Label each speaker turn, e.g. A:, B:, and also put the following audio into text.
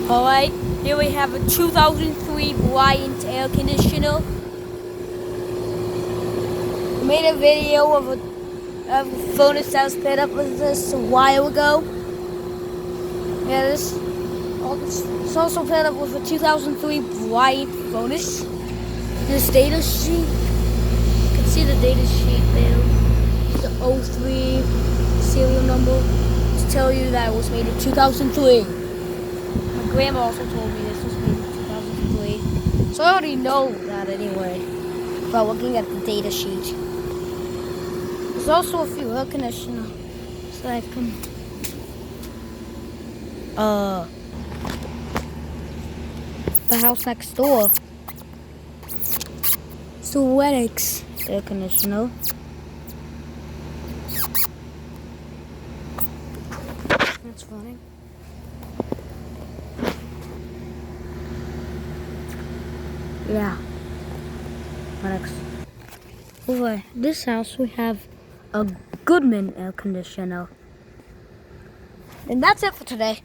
A: Alright, here we have a 2003 Bryant air conditioner. I made a video of a furnace that was paired up with this a while ago. Yeah, it's also paired up with a 2003 Bryant furnace. This data sheet, you can see the data sheet there. The 03 serial number to tell you that it was made in 2003. My grandma also told me this was made in 2003. So I already know that anyway, by looking at the data sheet. There's also a few air conditioners, so I can, the house next door. It's the Wettix air conditioner. That's funny. Yeah. Wettix. Over this house we have a Goodman air conditioner. And that's it for today.